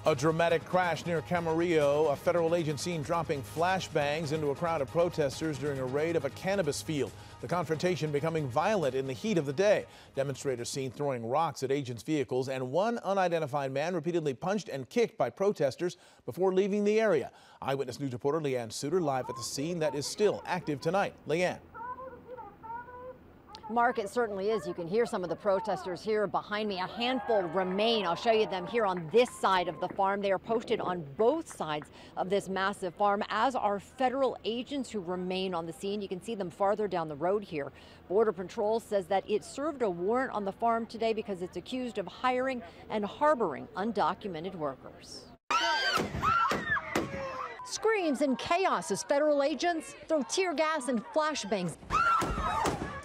A dramatic crash near Camarillo. A federal agent seen dropping flashbangs into a crowd of protesters during a raid of a cannabis field. The confrontation becoming violent in the heat of the day. Demonstrators seen throwing rocks at agents' vehicles, and one unidentified man repeatedly punched and kicked by protesters before leaving the area. Eyewitness News reporter Leanne Suter live at the scene that is still active tonight. Leanne. Mark, it certainly is. You can hear some of the protesters here behind me. A handful remain. I'll show you them here on this side of the farm. They are posted on both sides of this massive farm, as are federal agents who remain on the scene. You can see them farther down the road here. Border Patrol says that it served a warrant on the farm today because it's accused of hiring and harboring undocumented workers. Screams and chaos as federal agents throw tear gas and flashbangs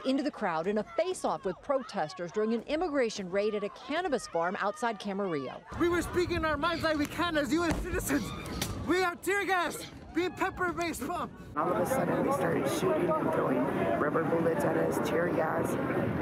into the crowd in a face-off with protesters during an immigration raid at a cannabis farm outside Camarillo. We were speaking our minds like we can as U.S. citizens. We have tear gas, being pepper-based bomb. All of a sudden, they started shooting and throwing rubber bullets at us, tear gas,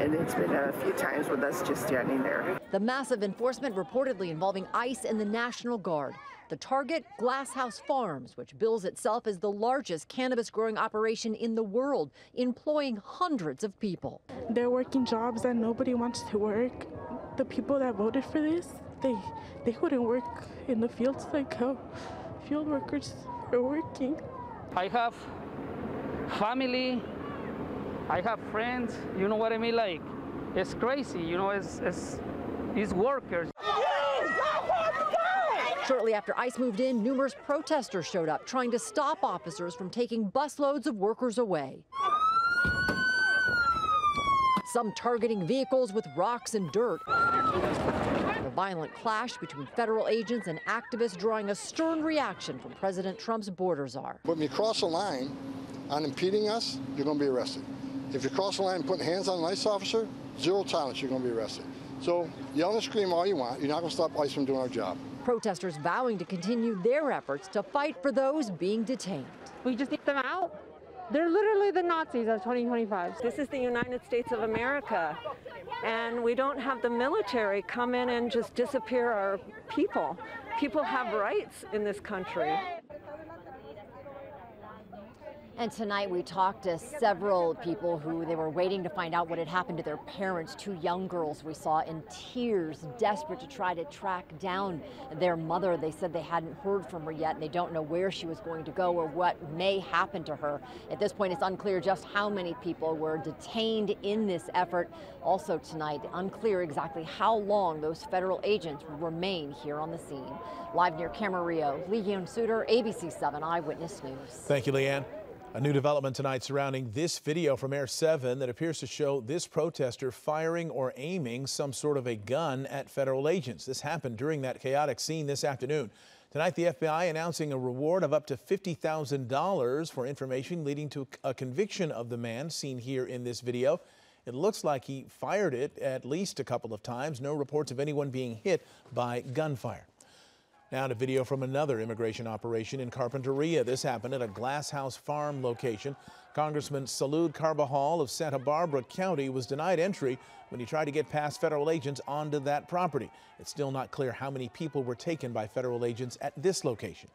and it's been a few times with us just standing there. The massive enforcement reportedly involving ICE and the National Guard. The target, Glass House Farms, which bills itself as the largest cannabis growing operation in the world, employing hundreds of people. They're working jobs that nobody wants to work. The people that voted for this, they wouldn't work in the fields like how field workers are working. I have family, I have friends, you know what I mean? Like, it's crazy, you know, it's workers. Shortly after ICE moved in, numerous protesters showed up trying to stop officers from taking busloads of workers away. Some targeting vehicles with rocks and dirt. The violent clash between federal agents and activists drawing a stern reaction from President Trump's border czar. When you cross a line on impeding us, you're going to be arrested. If you cross the line and putting hands on an ICE officer, zero tolerance, you're going to be arrested. So yell and scream all you want. You're not going to stop ICE from doing our job. Protesters vowing to continue their efforts to fight for those being detained. We just need them out. They're literally the Nazis of 2025. This is the United States of America, and we don't have the military come in and just disappear our people. People have rights in this country. And tonight we talked to several people who they were waiting to find out what had happened to their parents. Two young girls we saw in tears, desperate to try to track down their mother. They said they hadn't heard from her yet and they don't know where she was going to go or what may happen to her. At this point, it's unclear just how many people were detained in this effort. Also tonight, unclear exactly how long those federal agents will remain here on the scene. Live near Camarillo, Leanne Suter, ABC 7 Eyewitness News. Thank you, Leanne. A new development tonight surrounding this video from Air 7 that appears to show this protester firing or aiming some sort of a gun at federal agents. This happened during that chaotic scene this afternoon. Tonight, the FBI announcing a reward of up to $50,000 for information leading to a conviction of the man seen here in this video. It looks like he fired it at least a couple of times. No reports of anyone being hit by gunfire. Now to video from another immigration operation in Carpinteria. This happened at a Glass House Farm location. Congressman Salud Carbajal of Santa Barbara County was denied entry when he tried to get past federal agents onto that property. It's still not clear how many people were taken by federal agents at this location.